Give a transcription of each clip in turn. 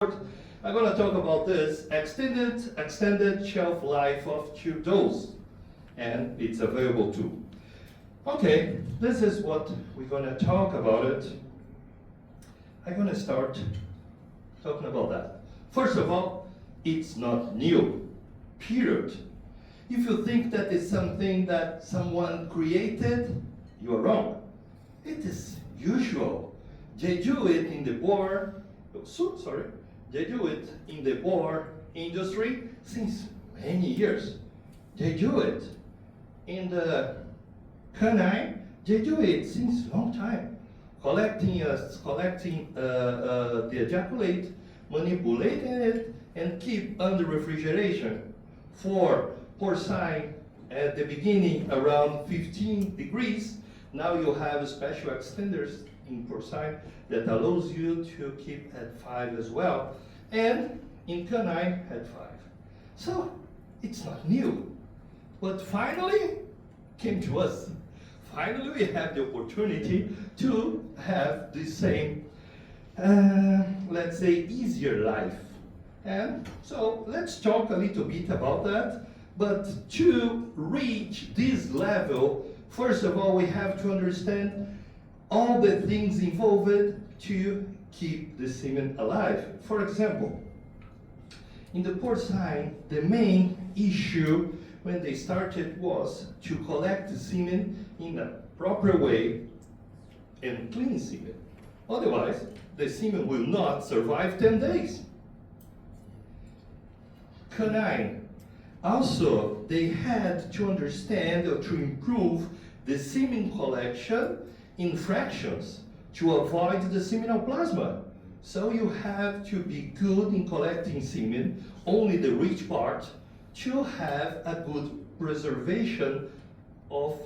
I'm going to talk about this extended shelf life of tube dose, and it's available too. Okay, this is what we're going to talk about it. I'm going to start talking about that. First of all, it's not new, period. If you think that it's something that someone created, you are wrong. It is usual. They do it in the They do it in the boar industry since many years. They do it in the canine. They do it since long time. Collecting the ejaculate, manipulating it, and keep under refrigeration for porcine at the beginning around 15 degrees. Now you have special extenders in porcine that allows you to keep at 5 as well, and in canine at 5. So it's not new, but finally came to us. Finally we have the opportunity to have the same, let's say, easier life. And so let's talk a little bit about that. But to reach this level, first of all, we have to understand all the things involved to keep the semen alive. For example, in the porcine, the main issue when they started was to collect the semen in a proper way and clean semen. Otherwise, the semen will not survive 10 days. Canine, also, they had to understand or to improve the semen collection in fractions to avoid the seminal plasma. So you have to be good in collecting semen, only the rich part, to have a good preservation of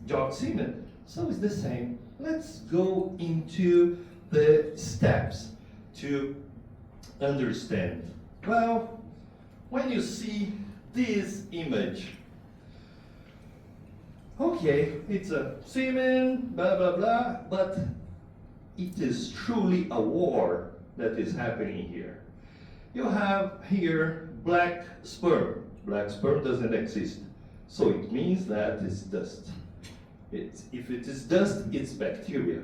dog semen. So it's the same. Let's go into the steps to understand. Well, when you see this image, okay, it's a semen, blah, blah, blah, but it is truly a war that is happening here. You have here black sperm. Black sperm doesn't exist. So it means that it's dust. If it is dust, it's bacteria.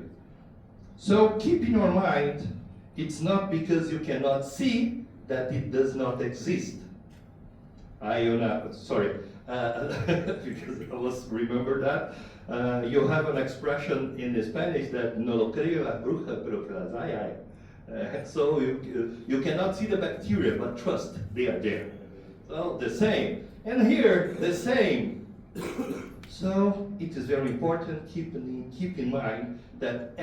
So keep in your mind, it's not because you cannot see that it does not exist. Because I was remember that. You have an expression in Spanish that no lo creo la bruja, pero que las hay. So you cannot see the bacteria, but trust, they are there. So the same. And here, the same. So it is very important, keep in mind that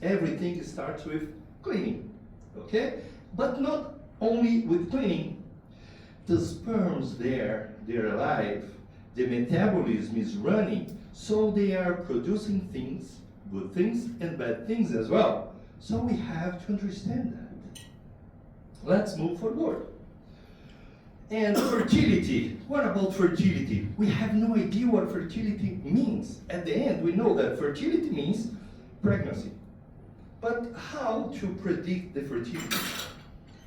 everything starts with cleaning. Okay? But not only with cleaning. The sperms they're alive, the metabolism is running, so they are producing things, good things and bad things as well. So we have to understand that. Let's move forward. And fertility. What about fertility? We have no idea what fertility means. At the end, we know that fertility means pregnancy. But how to predict the fertility?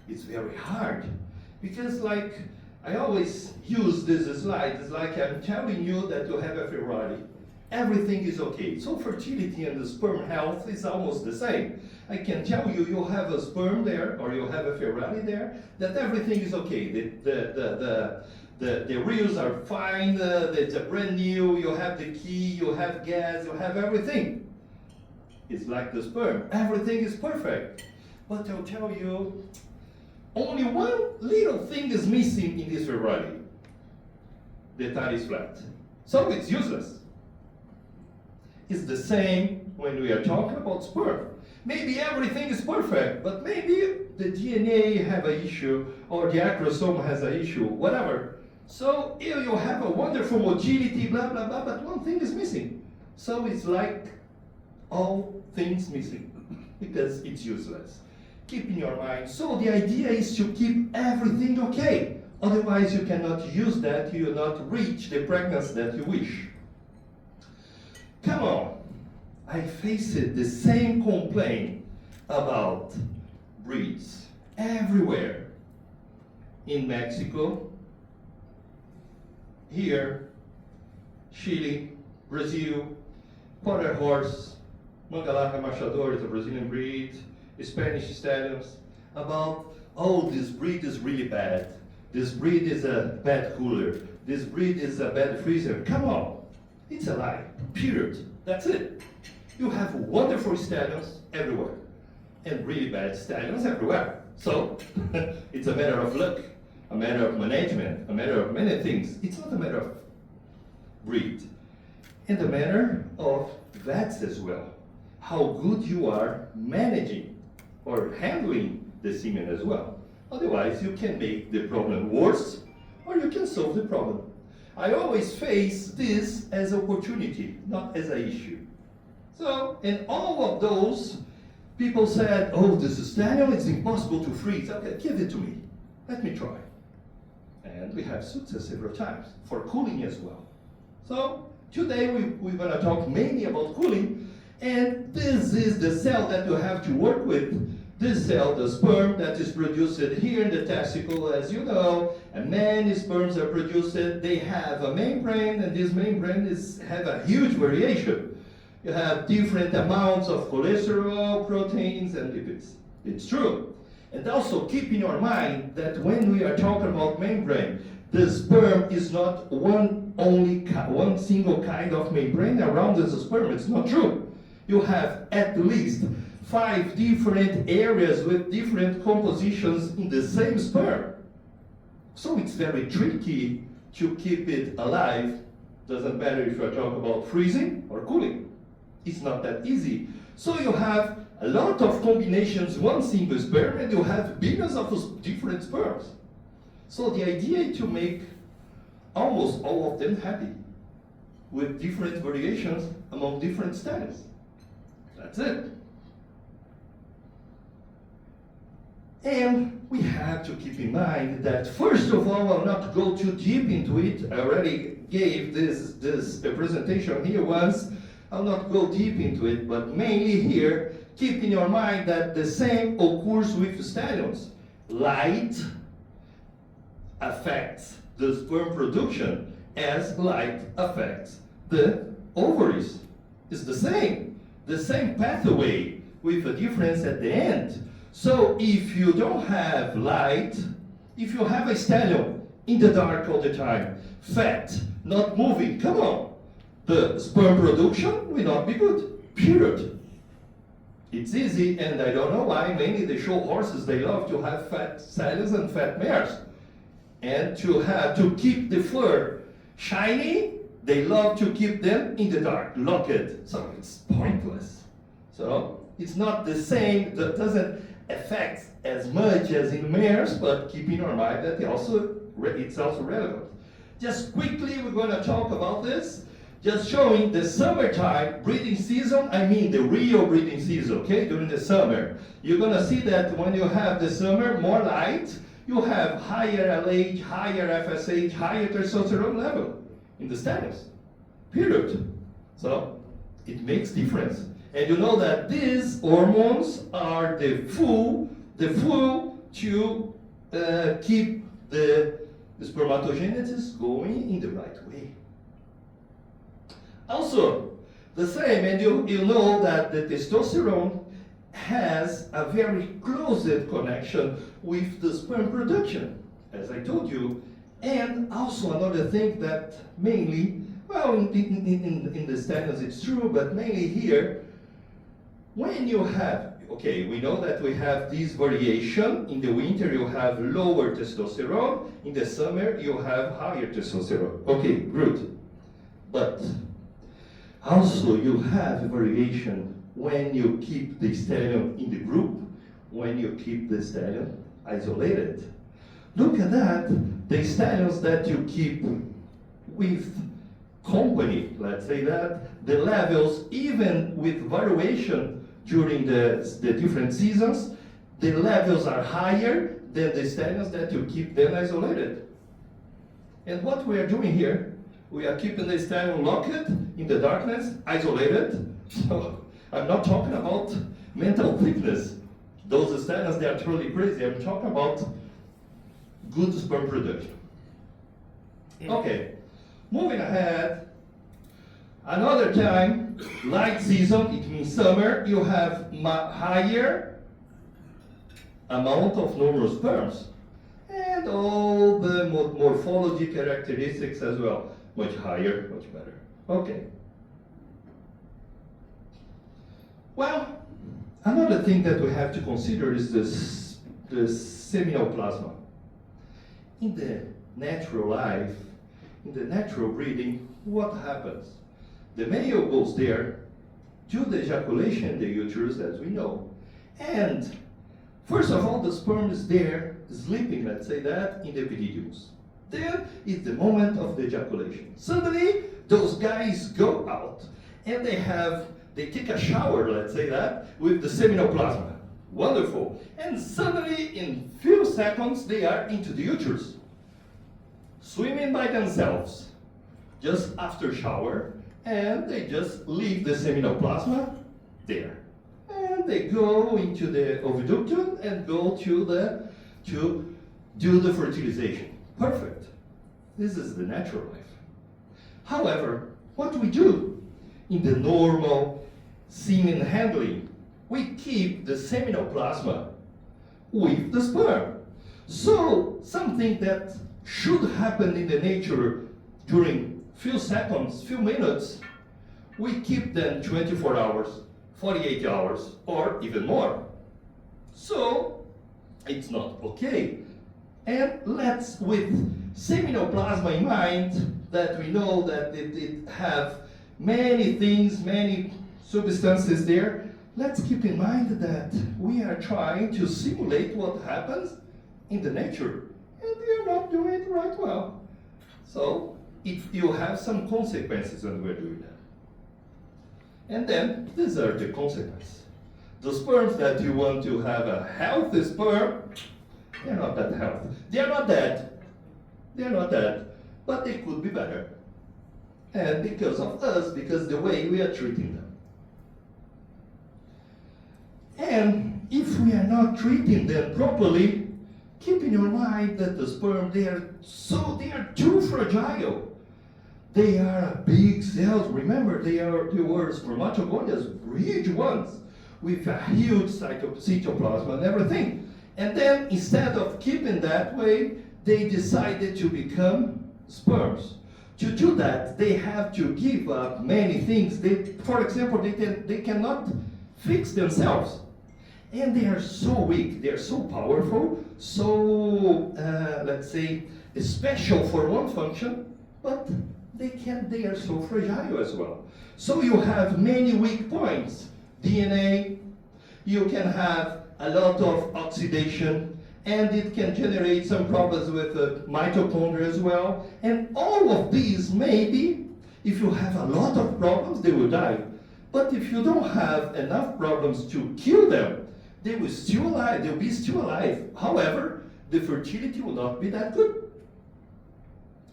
It's very hard. Because like, I always use this slide, it's like I'm telling you that you have a Ferrari. Everything is okay. So fertility and the sperm health is almost the same. I can tell you, you have a sperm there, or you have a Ferrari there, that everything is okay. The wheels are fine, it's a brand new, you have the key, you have gas, you have everything. It's like the sperm, everything is perfect. But I'll tell you, only one little thing is missing in this Ferrari. The tire is flat. So it's useless. It's the same when we are talking about sperm. Maybe everything is perfect, but maybe the DNA have an issue, or the acrosome has an issue, whatever. So here you have a wonderful motility, blah, blah, blah, but one thing is missing. So it's like all things missing, because it's useless. Keep in your mind. So the idea is to keep everything okay. Otherwise you cannot use that, you will not reach the pregnancy that you wish. Come on. I faced the same complaint about breeds. everywhere. In Mexico, here, Chile, Brazil, quarter horse, Mangalaca Machador is a Brazilian breed, Spanish stallions, about, oh, this breed is really bad. This breed is a bad cooler. This breed is a bad freezer. Come on, it's a lie, period. That's it. You have wonderful stallions everywhere and really bad stallions everywhere. So it's a matter of luck, a matter of management, a matter of many things. It's not a matter of breed. And a matter of vets as well. How good you are managing or handling the semen as well. Otherwise, you can make the problem worse or you can solve the problem. I always face this as opportunity, not as an issue. So, in all of those, people said, oh, this stallion is impossible to freeze. Okay, give it to me. Let me try. And we have success several times for cooling as well. So, today we're going to talk mainly about cooling. And this is the cell that you have to work with. This cell, the sperm that is produced here in the testicle, as you know, and many sperms are produced. They have a membrane, and this membrane have a huge variation. You have different amounts of cholesterol, proteins, and lipids. It's true. And also keep in your mind that when we are talking about membrane, the sperm is not one single kind of membrane around the sperm. It's not true. You have at least 5 different areas with different compositions in the same sperm. So it's very tricky to keep it alive. Doesn't matter if you're talking about freezing or cooling. It's not that easy. So you have a lot of combinations, one single sperm, and you have billions of different sperms. So the idea is to make almost all of them happy with different variations among different stallions. That's it. And we have to keep in mind that, first of all, I'll not go too deep into it. I already gave this presentation here once. I'll not go deep into it, but mainly here, keep in your mind that the same occurs with stallions. Light affects the sperm production as light affects the ovaries. It's the same pathway with a difference at the end. So if you don't have light, if you have a stallion in the dark all the time, fat, not moving, come on, the sperm production will not be good, period. It's easy, and I don't know why, mainly the show horses, they love to have fat stallions and fat mares. And to keep the fur shiny, they love to keep them in the dark, locked. So it's pointless. So it's not the same, that doesn't affect as much as in mares, but keep in your mind that it's also relevant. Just quickly, we're going to talk about this. Just showing the summertime breeding season, I mean the real breeding season, okay, during the summer. You're going to see that when you have the summer, more light, you have higher LH, higher FSH, higher testosterone level in the stallions, period. So it makes difference. And you know that these hormones are the fuel to keep the spermatogenesis going in the right way. Also, the same, and you know that the testosterone has a very close connection with the sperm production, as I told you. And also another thing that mainly, well, in the stallions it's true, but mainly here, when you have, okay, we know that we have this variation. In the winter you have lower testosterone. In the summer you have higher testosterone. Okay, good. But also you have variation when you keep the stallion in the group, when you keep the stallion isolated. Look at that, the stallions that you keep with company, let's say that, the levels, even with variation during the different seasons, the levels are higher than the stallions that you keep them isolated. And what we are doing here, we are keeping the stallion locked in the darkness, isolated. So I'm not talking about mental thickness. Those stallions, they are truly crazy. I'm talking about good sperm production. Okay, moving ahead. Another time, light season, it means summer, you have higher amount of normal sperms. And all the morphology characteristics as well. Much higher, much better. Okay. Well, another thing that we have to consider is the seminal plasma. In the natural life, in the natural breeding, what happens? The male goes there, do the ejaculation in the uterus, as we know, and first of all, the sperm is there, sleeping, let's say that, in the epididymis. Then is the moment of the ejaculation. Suddenly, those guys go out, and they take a shower, let's say that, with the seminal plasma. Wonderful. And suddenly, in few seconds, they are into the uterus, swimming by themselves, just after shower, and they just leave the seminal plasma there. And they go into the oviductum and go to do the fertilization. Perfect. This is the natural life. However, what we do in the normal semen handling, we keep the seminal plasma with the sperm. So something that should happen in the nature during few seconds, few minutes, we keep them 24 hours, 48 hours, or even more. So it's not okay. And let's, with seminal plasma in mind, that we know that it have many things, many substances there, let's keep in mind that we are trying to simulate what happens in the nature, and we are not doing it right well. So if you have some consequences when we're doing that. And then, these are the consequences. The sperms that you want to have a healthy sperm, they're not that healthy. They're not dead. They're not dead. But they could be better. And because of us, because the way we are treating them. And if we are not treating them properly, keep in your mind that the sperm, they are too fragile. They are big cells. Remember, they were spermatogonias, huge ones, with a huge cytoplasm and everything. And then, instead of keeping that way, they decided to become sperms. To do that, they have to give up many things. For example, they cannot fix themselves. And they are so weak, they are so powerful, so, let's say, special for one function, but they are so fragile as well. So you have many weak points. DNA, you can have a lot of oxidation, and it can generate some problems with mitochondria as well. And all of these, maybe, if you have a lot of problems, they will die. But if you don't have enough problems to kill them, they will be still alive. However, the fertility will not be that good.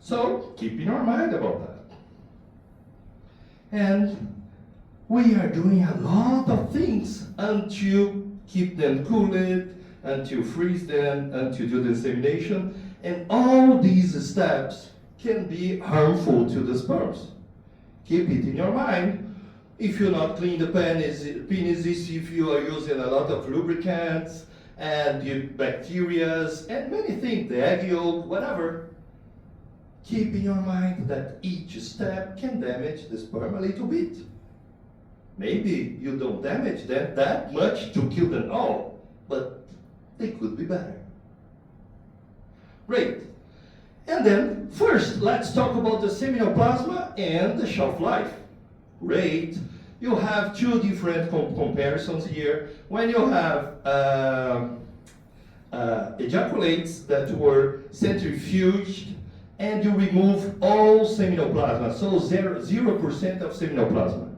So, keep in your mind about that. And we are doing a lot of things until keep them cooled, until freeze them, until do the insemination. And all these steps can be harmful to the sperms. Keep it in your mind. If you not clean the penis, if you are using a lot of lubricants and bacteria and many things, the egg yolk, whatever, keep in your mind that each step can damage the sperm a little bit. Maybe you don't damage them that much to kill them all, but they could be better. Great. And then, first, let's talk about the seminal plasma and the shelf life. Great. You have two different comparisons here. When you have ejaculates that were centrifuged, and you remove all seminal plasma, so 0% of seminal plasma.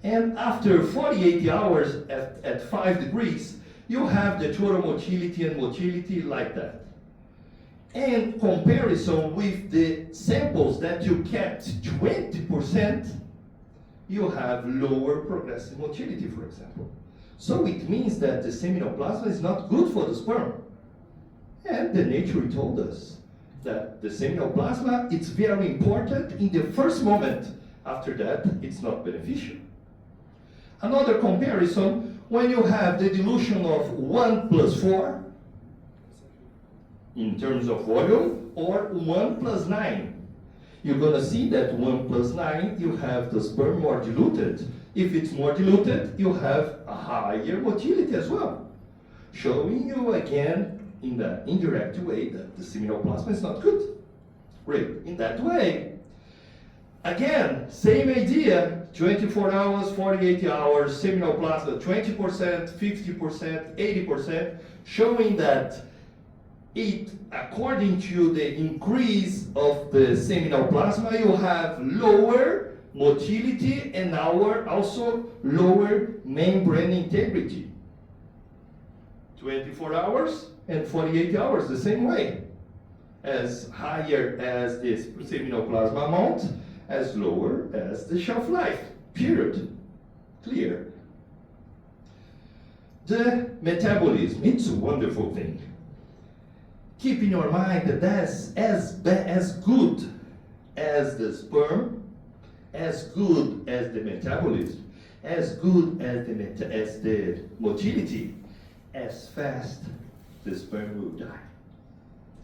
And after 48 hours at 5 degrees, you have the total motility and motility like that. And comparison with the samples that you kept 20%, you have lower progressive motility, for example. So it means that the seminal plasma is not good for the sperm. And the nature told us that the seminal plasma, it's very important in the first moment. After that, it's not beneficial. Another comparison, when you have the dilution of 1 plus 4, in terms of volume, or 1 plus 9. You're going to see that 1 plus 9, you have the sperm more diluted. If it's more diluted, you have a higher motility as well. Showing you again, in the indirect way, that the seminal plasma is not good. Great. In that way, again, same idea, 24 hours, 48 hours, seminal plasma, 20%, 50%, 80%, showing that it, according to the increase of the seminal plasma, you have lower motility and also lower membrane integrity. 24 hours and 48 hours, the same way. As higher as this seminal plasma amount, as lower as the shelf life, period. Clear. The metabolism, it's a wonderful thing. Keep in your mind that that's as good as the sperm, as good as the metabolism, as good as the motility, as fast the sperm will die.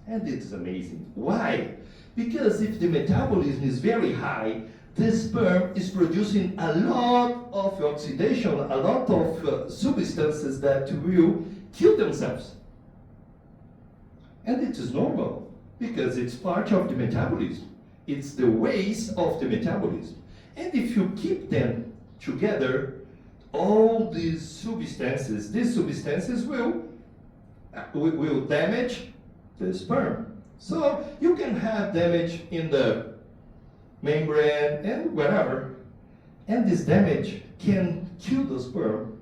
And it's amazing. Why? Because if the metabolism is very high, the sperm is producing a lot of oxidation, a lot of substances that will kill themselves. And it is normal, because it's part of the metabolism. It's the ways of the metabolism. And if you keep them together, all these substances will damage the sperm. So you can have damage in the membrane and whatever. And this damage can kill the sperm,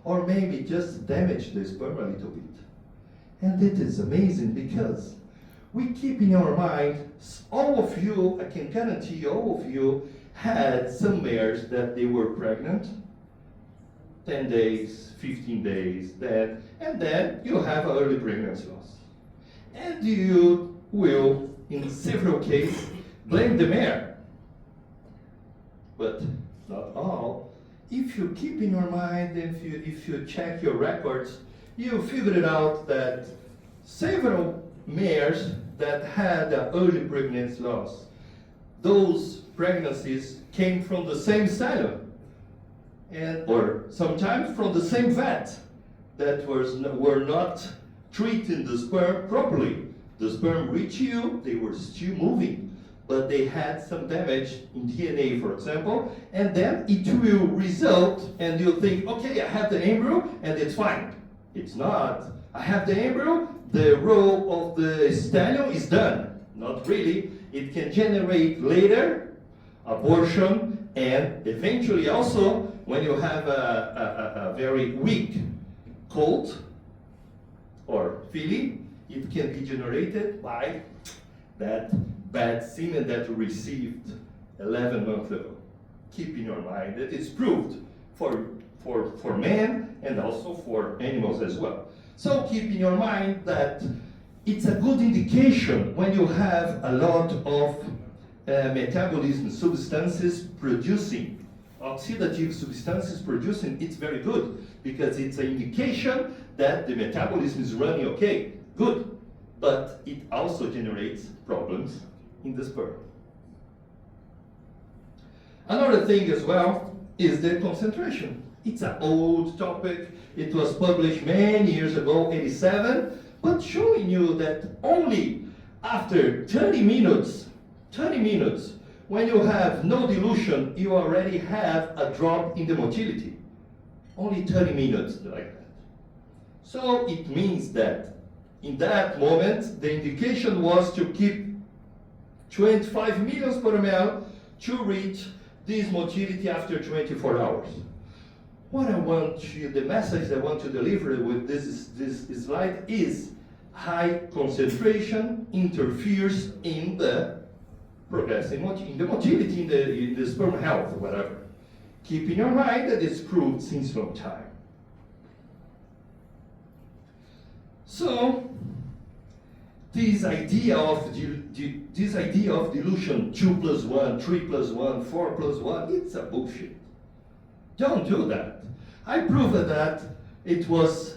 or maybe just damage the sperm a little bit. And it is amazing because we keep in our mind, all of you, I can guarantee all of you, had some mares that they were pregnant, 10 days, 15 days, and then you have early pregnancy loss. And you will, in several cases, blame the mare. But not all. If you keep in your mind, if you check your records, you figured out that several mares that had early pregnancy loss, those pregnancies came from the same stallion, or sometimes from the same vet that were not treating the sperm properly. The sperm reached you, they were still moving, but they had some damage in DNA, for example, and then it will result, and you'll think, okay, I have the embryo, and it's fine. It's not. I have the embryo, the role of the stallion is done. Not really. It can generate later abortion, and eventually also, when you have a very weak colt or filly, it can be generated by that bad semen that you received 11 months ago. Keep in your mind that it's proved for men and also for animals as well. So keep in your mind that it's a good indication when you have a lot of metabolism substances producing, oxidative substances producing, it's very good because it's an indication that the metabolism is running okay, good, but it also generates problems in the sperm. Another thing as well is the concentration. It's an old topic. It was published many years ago, 87, but showing you that only after 30 minutes, when you have no dilution, you already have a drop in the motility. Only 30 minutes like that. So it means that in that moment, the indication was to keep 25 millions per ml to reach this motility after 24 hours. The message I want to deliver with this slide is high concentration interferes in the progressing in the motility, in the sperm health, whatever. Keep in your mind that it's proved since long time. So this idea of dilution, 2 plus 1, 3 plus 1, 4 plus 1, it's a bullshit. Don't do that. I proved that it was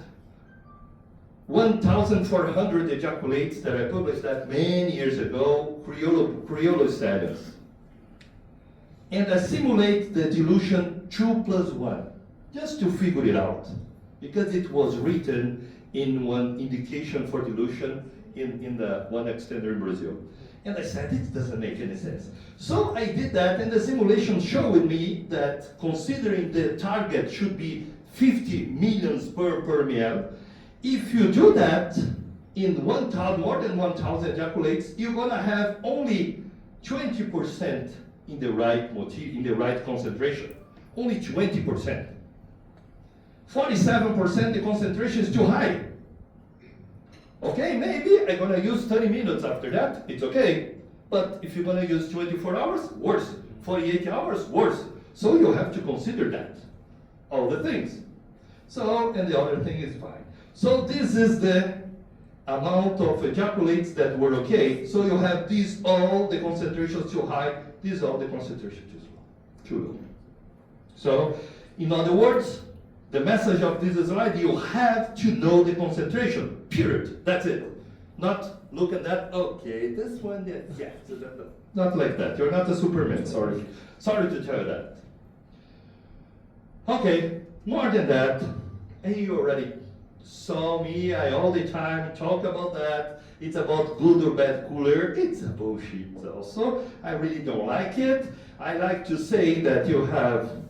1,400 ejaculates that I published that many years ago, Criollo stallions. And I simulate the dilution 2 plus 1, just to figure it out, because it was written in one indication for dilution in the one extender in Brazil. And I said, it doesn't make any sense. So I did that, and the simulation showed me that considering the target should be 50 millions per ml, if you do that in 1,000, more than 1,000 ejaculates, you're gonna have only 20% in the right concentration, only 20%. 47% the concentration is too high. Okay, maybe I'm gonna use 30 minutes after that, it's okay. But if you're gonna use 24 hours, worse. 48 hours, worse. So you have to consider that, all the things. So, and the other thing is fine. So this is the amount of ejaculates that were okay. So you have these all the concentrations too high, these all the concentrations too low. So, in other words, the message of this slide, you have to know the concentration, period. That's it. Not look at that, okay, this one, yeah. Not like that. You're not a Superman, sorry. Sorry to tell you that. Okay, more than that, and you already saw me, I all the time talk about that. It's about good or bad cooler. It's a bullshit also. I really don't like it. I like to say that you have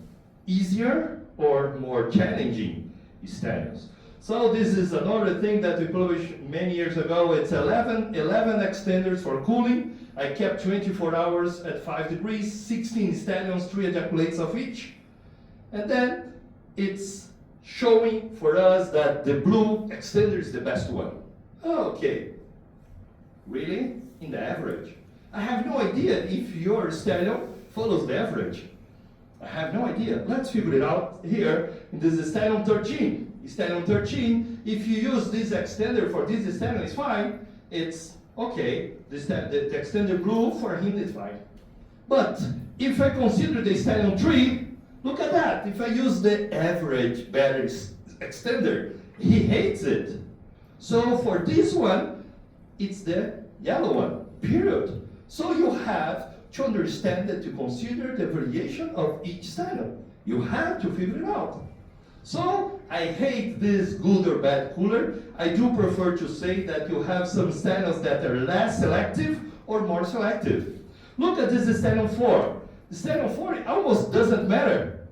easier or more challenging stallions. So this is another thing that we published many years ago. It's 11 extenders for cooling. I kept 24 hours at 5 degrees, 16 stallions, 3 ejaculates of each. And then it's showing for us that the blue extender is the best one. Okay, really? In the average? I have no idea if your stallion follows the average. I have no idea. Let's figure it out here. This is stallion 13. Stallion 13, if you use this extender for this stallion, it's fine. It's okay. The extender blue for him is fine. But if I consider the stallion 3, look at that. If I use the average battery extender, he hates it. So for this one, it's the yellow one, period. So you have to understand that to consider the variation of each stallion. You have to figure it out. So I hate this good or bad cooler. I do prefer to say that you have some stallions that are less selective or more selective. Look at this stallion 4. The stallion 4 almost doesn't matter.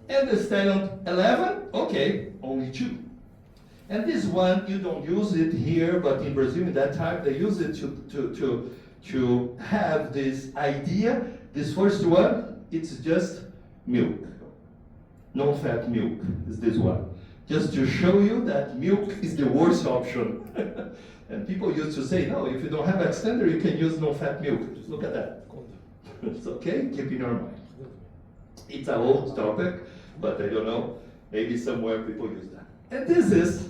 And the stallion 11, okay, only 2. And this one, you don't use it here, but in Brazil in that time, they use it to have this idea. This first one, it's just milk. Non-fat milk is this one. Just to show you that milk is the worst option. And people used to say, no, if you don't have extender, you can use non-fat milk. Just look at that. It's okay, keep in your mind. It's an old topic, but I don't know, maybe somewhere people use that. And this is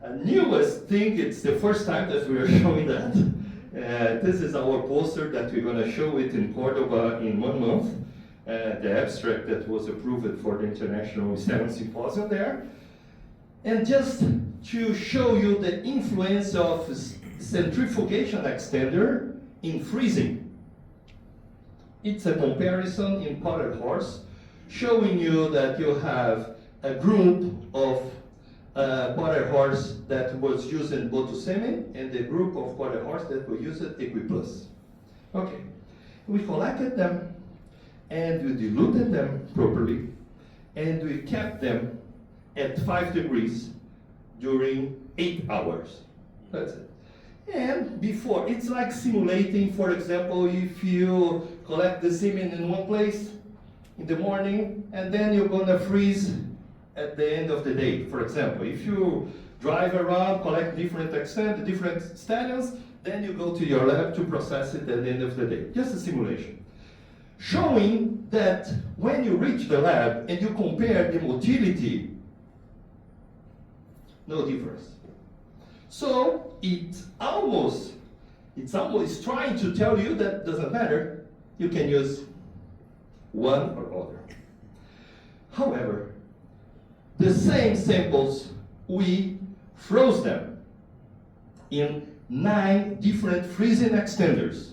a newest thing, it's the first time that we are showing that. This is our poster that we're going to show it in Cordoba in 1 month. The abstract that was approved for the International Stallion Symposium there. And just to show you the influence of centrifugation extender in freezing. It's a comparison in potted horse, showing you that you have a group of potted horse that was using semen and the group of potted horse that were using Equiplus. Okay, we collected them and we diluted them properly and we kept them at 5 degrees during 8 hours. That's it. And before, it's like simulating, for example, if you collect the semen in one place in the morning and then you're gonna freeze at the end of the day. For example, if you drive around, collect different stallions, then you go to your lab to process it at the end of the day. Just a simulation. Showing that when you reach the lab and you compare the motility No difference. So it's almost trying to tell you that doesn't matter. You can use one or other. However, the same samples, we froze them in 9 different freezing extenders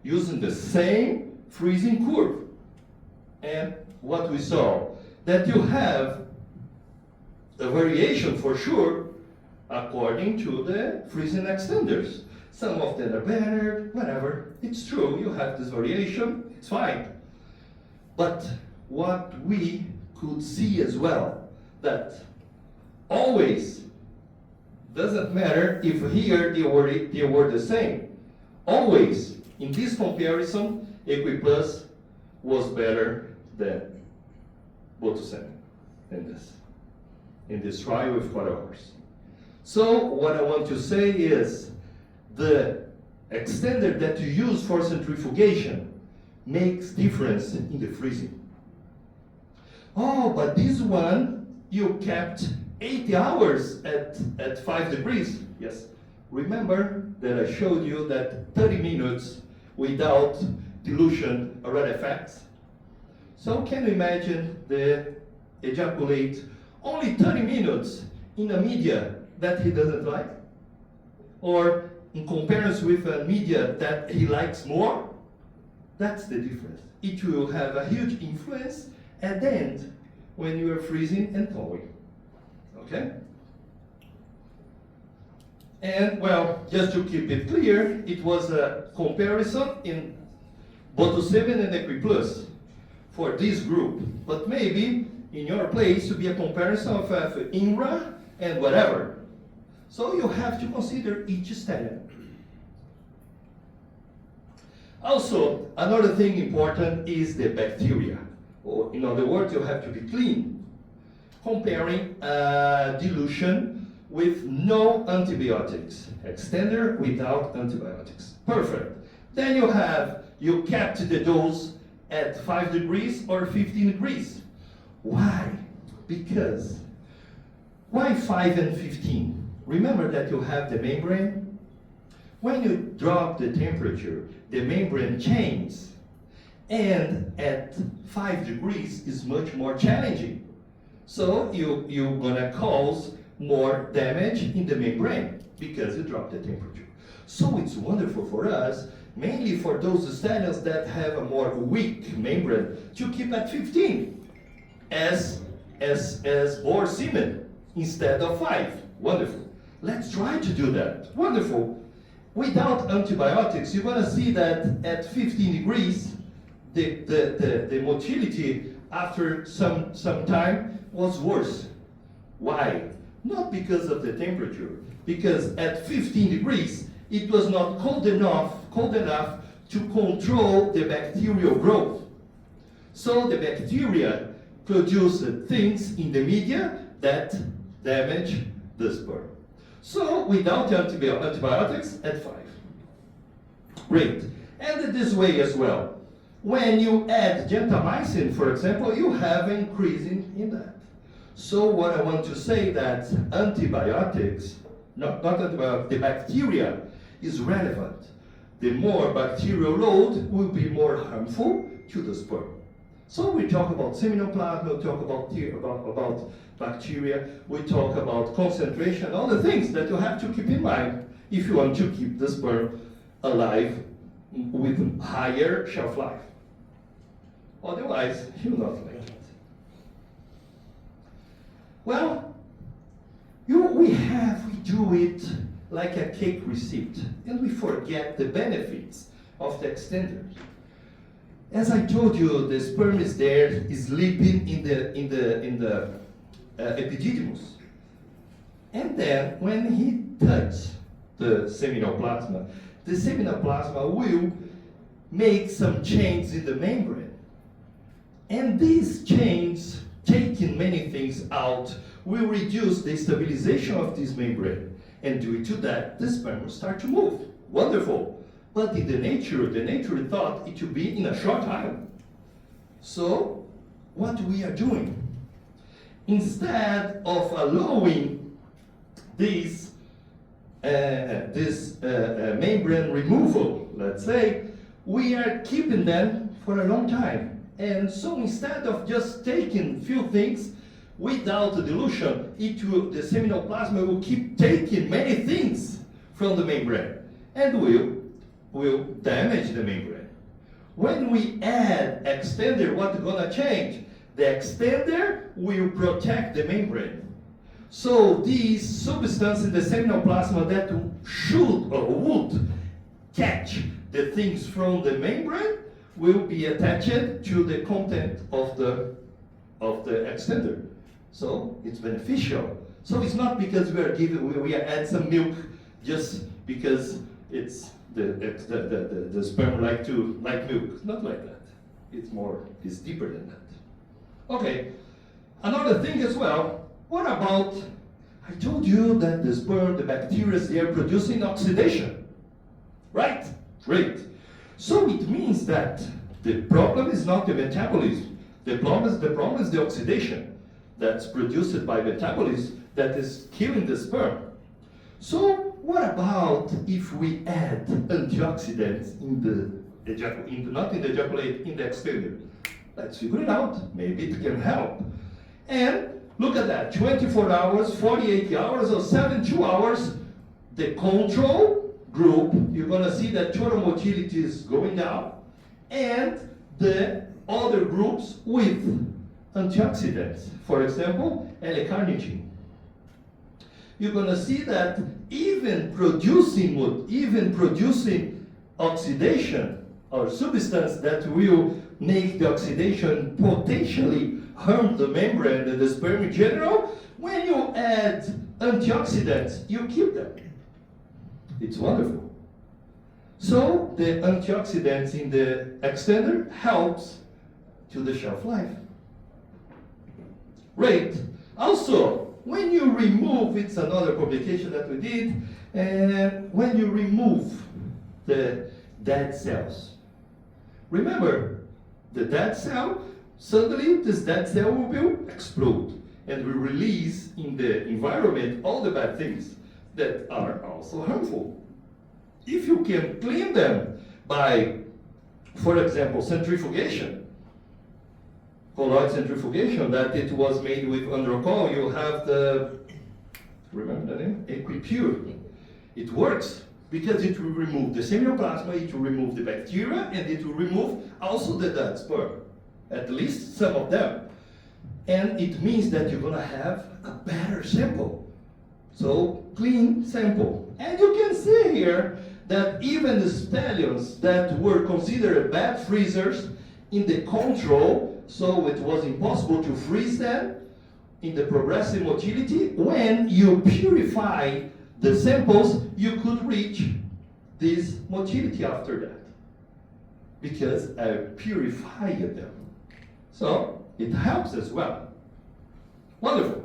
using the same freezing curve. And what we saw, that you have a variation for sure according to the freezing extenders. Some of them are better, whatever. It's true, you have this variation, it's fine. But what we could see as well, that always doesn't matter if here they were the same. Always, in this comparison, Equiplus was better than Botusemen in this trial with quarter horse. So what I want to say is the extender that you use for centrifugation makes difference in the freezing. Oh, but this one you kept 80 hours at 5 degrees. Yes. Remember that I showed you that 30 minutes without dilution already affects? So can you imagine the ejaculate only 30 minutes in a media that he doesn't like? Or in comparison with a media that he likes more? That's the difference. It will have a huge influence at the end when you are freezing and thawing. Okay? And well, just to keep it clear, it was a comparison in Botusemen and Equiplus for this group. But maybe in your place to be a comparison of INRA and whatever. So you have to consider each stallion. Also, another thing important is the bacteria. Or in other words, you have to be clean. Comparing dilution with no antibiotics. Extender without antibiotics. Perfect. Then you kept the dose at 5 degrees or 15 degrees. Why? Because, why 5 and 15? Remember that you have the membrane. When you drop the temperature, the membrane changes. And at 5 degrees is much more challenging. So you're gonna cause more damage in the membrane because you drop the temperature. So it's wonderful for us, mainly for those stallions that have a more weak membrane, to keep at 15 as boar semen instead of 5. Wonderful. Let's try to do that. Wonderful. Without antibiotics, you're gonna see that at 15 degrees, the motility after some time was worse. Why? Not because of the temperature, because at 15 degrees, it was not cold enough to control the bacterial growth. So the bacteria produce things in the media that damage the sperm. So without antibiotics at 5. Great. And this way as well. When you add gentamicin, for example, you have an increase in that. So what I want to say that antibiotics, not antibiotics, the bacteria is relevant. The more bacterial load will be more harmful to the sperm. So we talk about seminoplasma, we talk about bacteria, we talk about concentration, all the things that you have to keep in mind if you want to keep the sperm alive with higher shelf life. Otherwise, you'll not like it. Well, we do it like a cake receipt, and we forget the benefits of the extenders. As I told you, the sperm is there, is sleeping in the epididymis. And then when he touches the seminoplasma, the seminoplasma will make some changes in the membrane. And these changes, taking many things out, will reduce the stabilization of this membrane. And due to that, the sperm will start to move. Wonderful. But in the nature thought it would be in a short time. So, what we are doing? Instead of allowing this membrane removal, let's say, we are keeping them for a long time. And so instead of just taking few things without the dilution, the seminal plasma will keep taking many things from the membrane and will damage the membrane. When we add extender, what's gonna change? The extender will protect the membrane. So these substances in the seminal plasma that should or would catch the things from the membrane will be attached to the content of the extender. So it's beneficial. So it's not because we are add some milk just because it's the sperm like milk. Not like that. It's deeper than that. Okay. Another thing as well. What about, I told you that the sperm, the bacteria, they are producing oxidation, right? Great. So it means that the problem is not the metabolism. The problem is the oxidation that's produced by metabolism that is killing the sperm. So what about if we add antioxidants not in the ejaculate, in the extender? Let's figure it out. Maybe it can help. And look at that, 24 hours, 48 hours, or 72 hours, the control group, you're gonna see that total motility is going down, and the other groups with antioxidants, for example, L-carnitine. You're gonna see that even producing oxidation or substance that will make the oxidation potentially harm the membrane and the sperm in general, when you add antioxidants, you keep them. It's wonderful. So the antioxidants in the extender helps to the shelf life. Great. Also, when you remove, it's another publication that we did, and when you remove the dead cells, remember, the dead cell, suddenly this dead cell will explode and will release in the environment all the bad things that are also harmful. If you can clean them by, for example, centrifugation, colloid centrifugation, that it was made with androcol, you have the, remember the name? Equipure. It works because it will remove the seminal plasma, it will remove the bacteria, and it will remove also the dead sperm, at least some of them. And it means that you're gonna have a better sample. So, clean sample. And you can see here that even the stallions that were considered bad freezers in the control, so it was impossible to freeze them in the progressive motility, when you purify the samples, you could reach this motility after that, because I purified them. So it helps as well. Wonderful.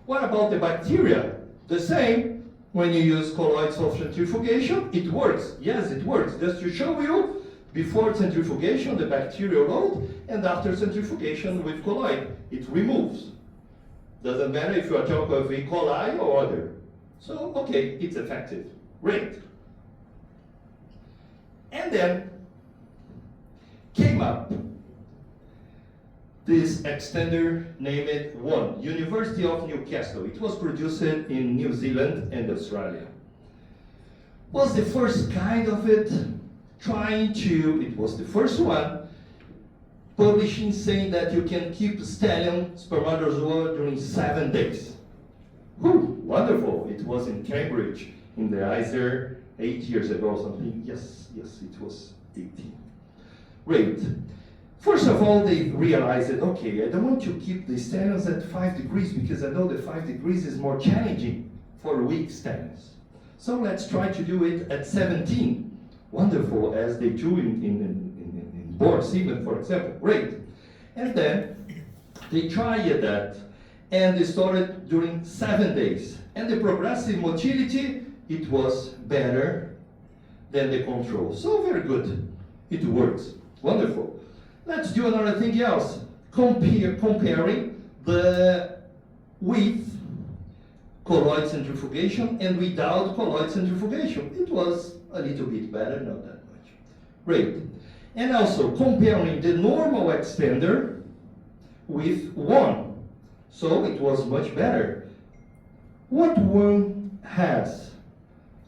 What about the bacteria? The same. When you use colloid soft centrifugation, it works. Yes, it works. Just to show you, before centrifugation, the bacterial load, and after centrifugation with colloid, it removes. Doesn't matter if you are talking of E. coli or other. So, okay, it's effective. Great. And then came up this extender named One, University of Newcastle. It was produced in New Zealand and Australia. Was the first kind of it, it was the first one, publishing saying that you can keep stallion spermatozoa during 7 days. Whew, wonderful. It was in Cambridge, in the ISER 8 years ago or something. Yes, it was 18. Great. First of all, they realized that, okay, I don't want to keep the stallions at 5 degrees because I know that 5 degrees is more challenging for weak stallions. So let's try to do it at 17. Wonderful, as they do in boar semen, for example. Great. And then they tried that, and they started during 7 days. And the progressive motility, it was better than the control. So very good. It works. Wonderful. Let's do another thing else. Comparing the width colloid centrifugation and without colloid centrifugation. It was a little bit better, not that much. Great. And also comparing the normal extender with one. So it was much better. What one has?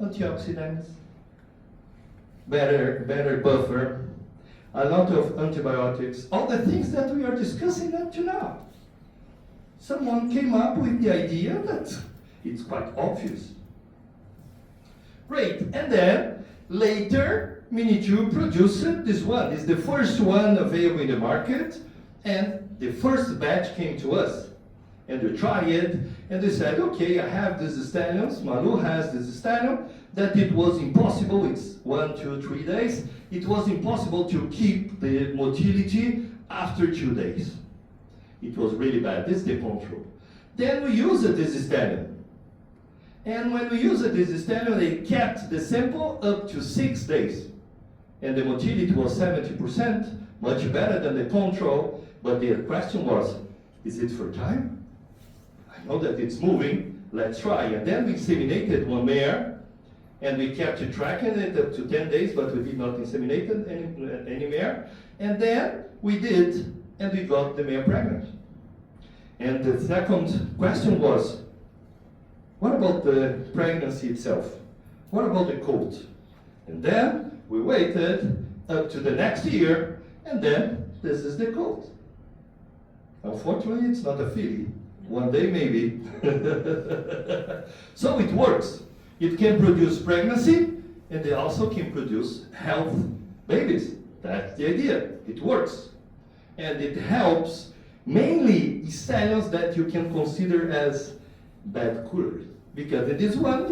Antioxidants, better buffer, a lot of antibiotics, all the things that we are discussing up to now. Someone came up with the idea that it's quite obvious. Great, and then later Mini2 produced this one. It's the first one available in the market, and the first batch came to us. And we tried it, and they said, okay, I have these stallions, Manu has this stallion, that it was impossible, it's 1, 2, 3 days, it was impossible to keep the motility after 2 days. It was really bad, this is the control. Then we used this stallion. And when we used this stallion, they kept the sample up to 6 days. And the motility was 70%, much better than the control, but the question was, is it fertile? I know that it's moving, let's try. And then we inseminated one mare, and we kept tracking it up to 10 days, but we did not inseminate any mare. And then we did, and we got the mare pregnant. And the second question was, what about the pregnancy itself? What about the colt? And then we waited up to the next year, and then this is the colt. Unfortunately, it's not a filly. One day maybe. So it works. It can produce pregnancy, and they also can produce health babies. That's the idea. It works. And it helps mainly stallions that you can consider as bad coolers. Because in this one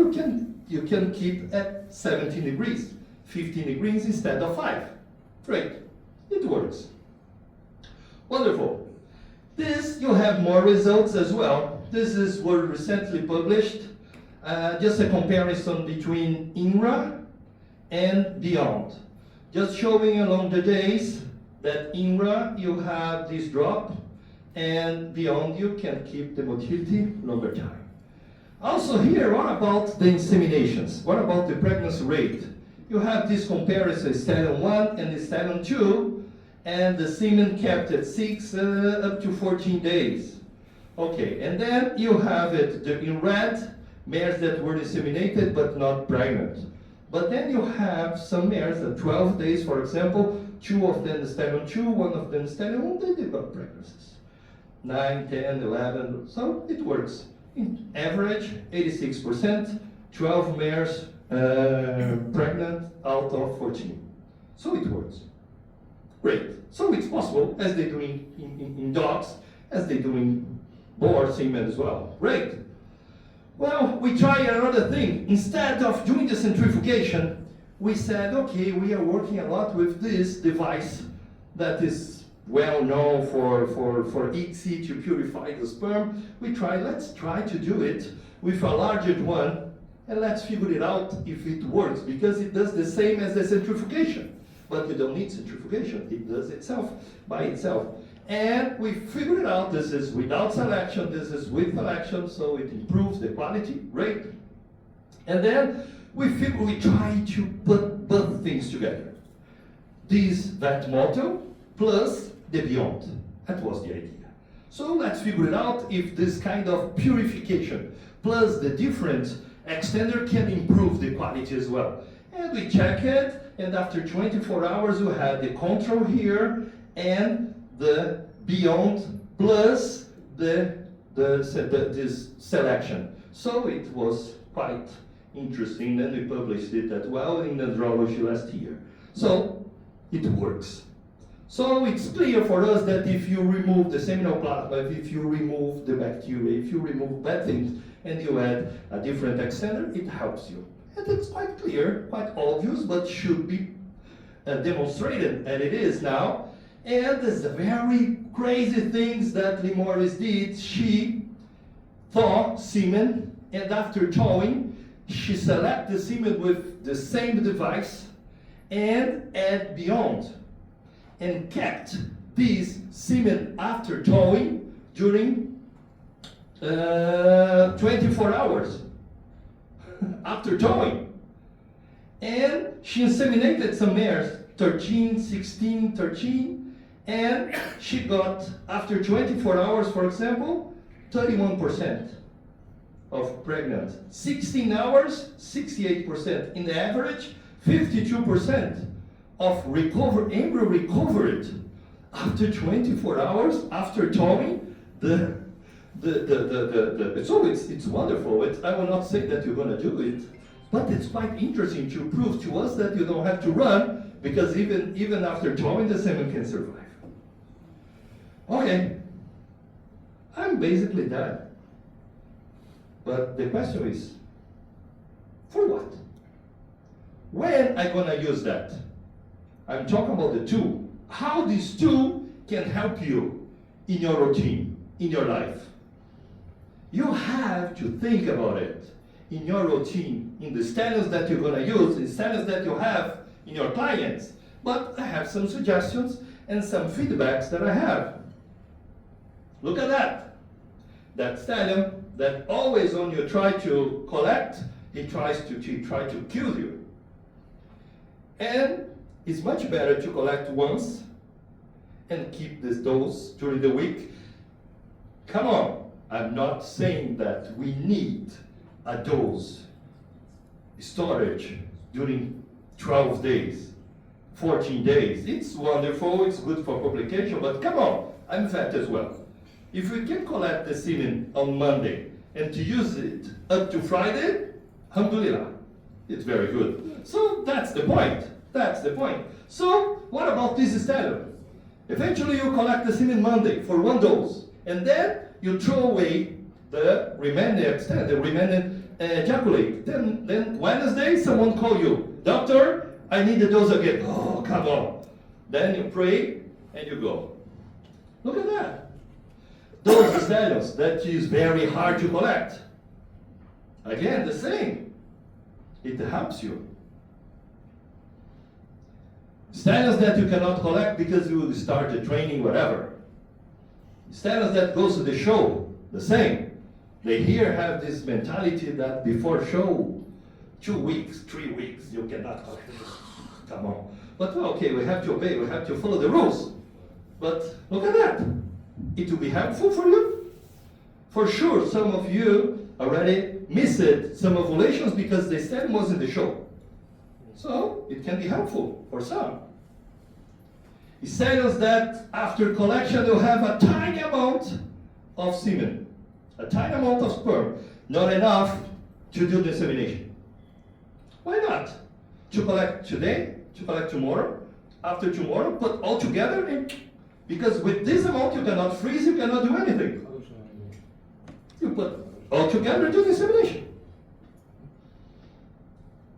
you can keep at 17 degrees, 15 degrees instead of 5. Great. It works. Wonderful. This, you have more results as well. This is were recently published. Just a comparison between INRA and beyond. Just showing along the days that INRA, you have this drop, and beyond you can keep the motility longer time. Also here, what about the inseminations? What about the pregnancy rate? You have this comparison, stallion 1 and stallion 2, and the semen kept at 6 up to 14 days. Okay, and then you have it in red, mares that were inseminated but not pregnant. But then you have some mares at 12 days, for example, 2 of them stallion 2, 1 of them stallion 1, they develop pregnancies. 9, 10, 11, so it works. In average, 86%, 12 mares pregnant out of 14. So it works. Great. So it's possible, as they do in dogs, as they do in boar semen as well. Great. Well, we try another thing. Instead of doing the centrifugation, we said, okay, we are working a lot with this device that is well known for EC to purify the sperm. Let's try to do it with a larger one, and let's figure it out if it works, because it does the same as the centrifugation. But you don't need centrifugation, it does itself by itself. And we figured it out, this is without selection, this is with selection, so it improves the quality, great. And then we try to put both things together. This vet motto plus the beyond, that was the idea. So let's figure it out if this kind of purification plus the different extender can improve the quality as well. And we check it, and after 24 hours we had the control here and the beyond plus this selection. So it was quite interesting, and we published it as well in Andrology last year. So it works. So it's clear for us that if you remove the seminal plasma, if you remove the bacteria, if you remove bad things, and you add a different extender, it helps you. And it's quite clear, quite obvious, but should be demonstrated, and it is now. And there's the very crazy things that Lee Morris did. She thaw semen, and after thawing, she selected the semen with the same device and add beyond, and kept this semen after thawing during 24 hours after towing. And she inseminated some mares, 13, 16, 13, and she got, after 24 hours, for example, 31% of pregnant. 16 hours, 68%. In the average, 52% of embryo recovered after 24 hours after towing. It's wonderful. I will not say that you're going to do it, but it's quite interesting to prove to us that you don't have to run, because even after towing, the semen can survive. Okay, I'm basically done. But the question is, for what? When am I going to use that? I'm talking about the tool. How this tool can help you in your routine, in your life. You have to think about it in your routine, in the standards that you're going to use, the standards that you have in your clients. But I have some suggestions and some feedbacks that I have. Look at that. That stallion that always when you try to collect, he try to kill you. And it's much better to collect once and keep this dose during the week. Come on, I'm not saying that we need a dose storage during 12 days, 14 days. It's wonderful, it's good for publication, but come on, I'm fat as well. If we can collect the semen on Monday and to use it up to Friday, alhamdulillah, it's very good. So that's the point. That's the point. So what about this stallion? Eventually you collect the semen Monday for one dose, and then you throw away the remaining ejaculate. Then Wednesday someone call you, doctor, I need the dose again. Oh, come on. Then you pray and you go. Look at that. Those stallions that is very hard to collect. Again, the same. It helps you. Stallions that you cannot collect because you started training, whatever. Stallions that goes to the show, the same. They here have this mentality that before show, 2 weeks, 3 weeks, you cannot collect. Come on. But okay, we have to obey, we have to follow the rules. But look at that. It will be helpful for you. For sure, some of you already missed some ovulations because the stallion was in the show. So it can be helpful for some. Stallions that after collection will have a tiny amount of semen, a tiny amount of sperm, not enough to do the insemination. Why not? To collect today, to collect tomorrow, after tomorrow, put all together, because with this amount you cannot freeze, you cannot do anything. You put all together, do the insemination.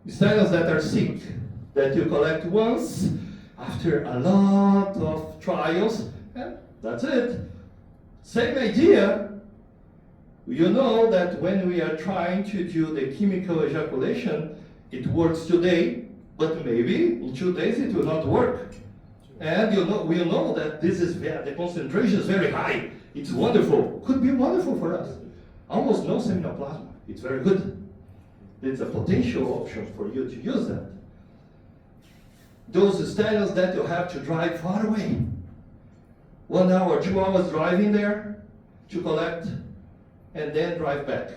Stallions that are sick, that you collect once, after a lot of trials, and that's it. Same idea. You know that when we are trying to do the chemical ejaculation, it works today, but maybe in 2 days it will not work. And we know that the concentration is very high. It's wonderful. Could be wonderful for us. Almost no seminal plasma. It's very good. It's a potential option for you to use that. Those stallions that you have to drive far away. 1 hour, 2 hours driving there to collect and then drive back.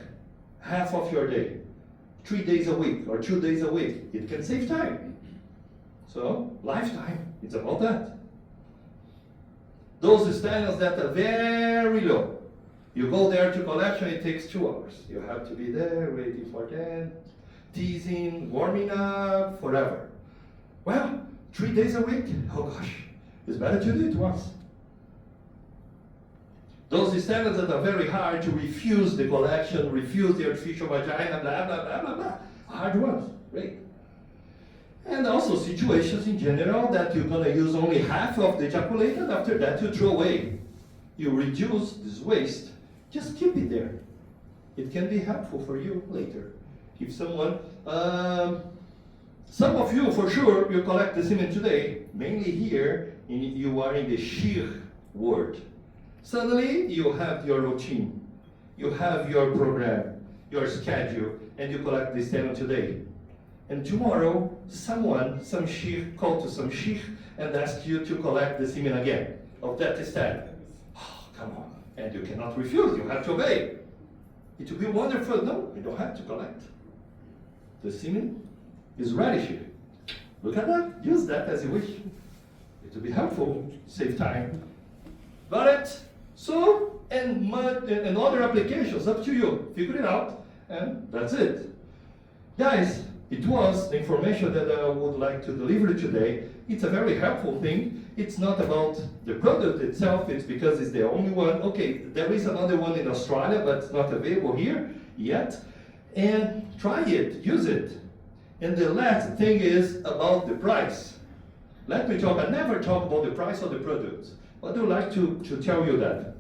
Half of your day. 3 days a week or 2 days a week. It can save time. So, lifetime, it's about that. Those stallions that are very low. You go there to collection, it takes 2 hours. You have to be there waiting for them, teasing, warming up, forever. Well, 3 days a week, oh gosh, it's better to do it once. Those stallions that are very hard to refuse the collection, refuse the artificial vagina, blah, blah, blah, blah, blah. Hard ones, great. And also situations in general that you're going to use only half of the ejaculate, and after that you throw away. You reduce this waste, just keep it there. It can be helpful for you later. If someone, some of you for sure, you collect the semen today, mainly here, you are in the sheer world. Suddenly you have your routine. you have your program, your schedule, and you collect the stallion today. And tomorrow, some sheikh, called to some sheikh and asked you to collect the semen again of that stallion. Oh, come on. And you cannot refuse, you have to obey. It will be wonderful. No, you don't have to collect. The semen is ready here. Look at that, use that as you wish. It will be helpful, save time. Got it? So, and other applications, up to you. Figure it out, and that's it. Guys, it was the information that I would like to deliver today. It's a very helpful thing. It's not about the product itself, it's because it's the only one. Okay, there is another one in Australia, but it's not available here yet. And try it, use it. And the last thing is about the price. Let me talk, I never talk about the price of the product, but I would like to tell you that.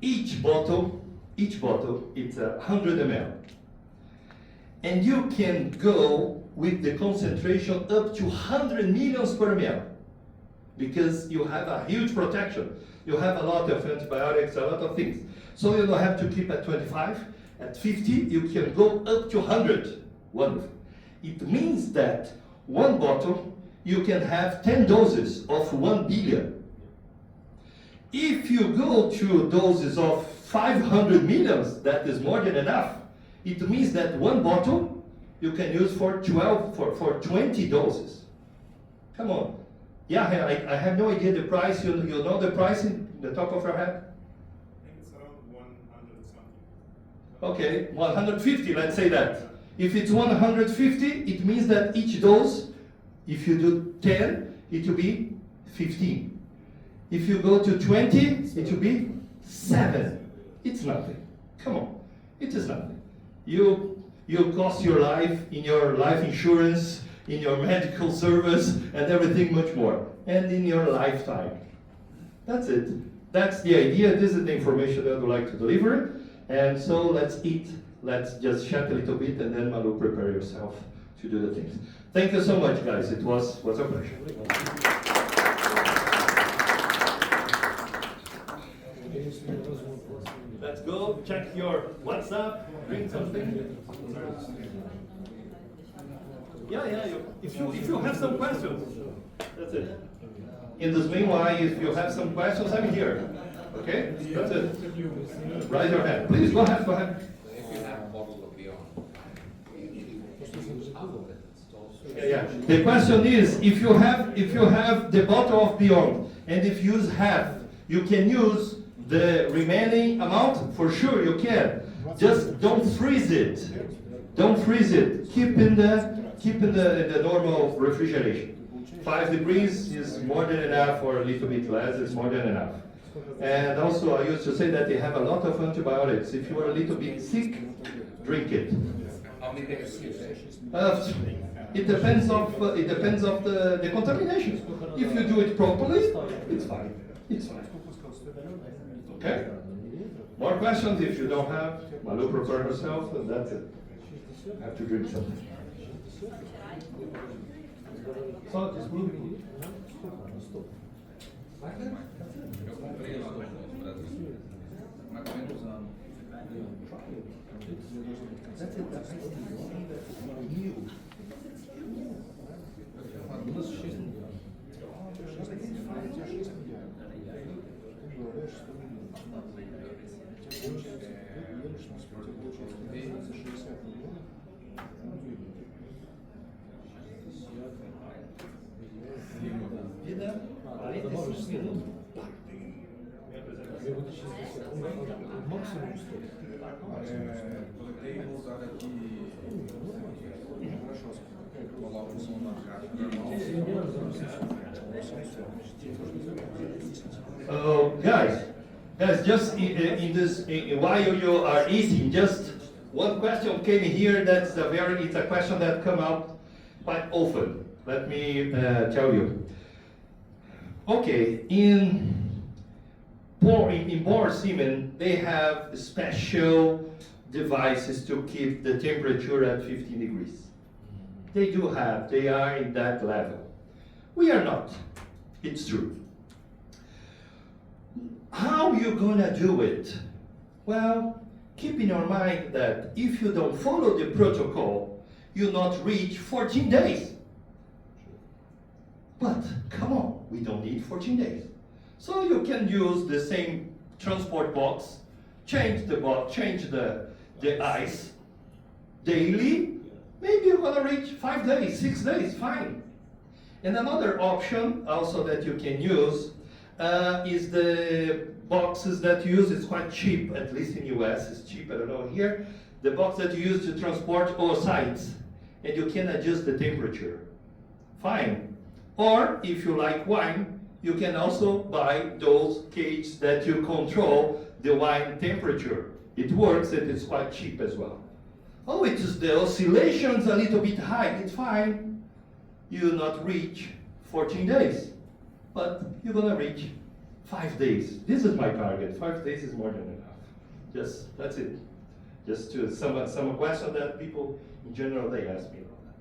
Each bottle, it's 100 ml. And you can go with the concentration up to 100 millions per ml, because you have a huge protection. You have a lot of antibiotics, a lot of things. So you don't have to keep at 25, at 50, you can go up to 100. Wonderful. It means that one bottle, you can have 10 doses of 1 billion. If you go to doses of 500 millions, that is more than enough. It means that one bottle you can use for 20 doses. Come on. Yeah, I have no idea the price. You know the price in the top of your head? I think it's around 100 something. Okay, 150, let's say that. If it's 150, it means that each dose, if you do 10, it will be 15. If you go to 20, it will be 7. It's nothing. Come on, it is nothing. You cost your life in your life insurance, in your medical service, and everything much more, and in your lifetime. That's it. That's the idea. This is the information that I would like to deliver. And so let's eat. Let's just chat a little bit, and then Malu, prepare yourself to do the things. Thank you so much, guys. It was a pleasure. Let's go. Check your WhatsApp. Bring something. Yeah. If you have some questions, that's it. In this meanwhile, if you have some questions, I'm here. Okay? That's it. Raise your hand. Please go ahead. If you have a bottle of Beyond, you use half of it. Yeah. The question is, if you have the bottle of Beyond, and if you use half, you can use the remaining amount? For sure you can. Just don't freeze it. Don't freeze it. Keep in the normal refrigeration. 5 degrees is more than enough, or a little bit less is more than enough. And also I used to say that they have a lot of antibiotics. If you are a little bit sick, drink it. How many days is It depends of the contamination. If you do it properly, it's fine. It's fine. Okay? More questions? If you don't have, Malu, prepare herself, and that's it. I have to drink something. So just move it. Eu comprei lá no Brasil, mais ou menos ano. Vida, 45 minutos. Coletei e vou usar daqui. Coloco o som na caixa normal. Guys, just in this, while you are eating, just one question came here. It's a question that come out quite often. Let me tell you. Okay, in boar semen, they have special devices to keep the temperature at 15 degrees. They are in that level. We are not. It's true. How you gonna do it? Well, keep in your mind that if you don't follow the protocol, you not reach 14 days. But come on, we don't need 14 days. So you can use the same transport box, change the box, change the ice daily. Maybe you're gonna reach 5 days, 6 days, fine. And another option also that you can use is the boxes that you use. It's quite cheap, at least in US, it's cheap, I don't know here. The box that you use to transport oocytes, and you can adjust the temperature. Fine. Or if you like wine, you can also buy those cages that you control the wine temperature. It works and it's quite cheap as well. Oh, it is the oscillations a little bit high, it's fine. You will not reach 14 days, but you're gonna reach 5 days. This is my target. 5 days is more than enough. That's it. Just to some question that people in general they ask me about that.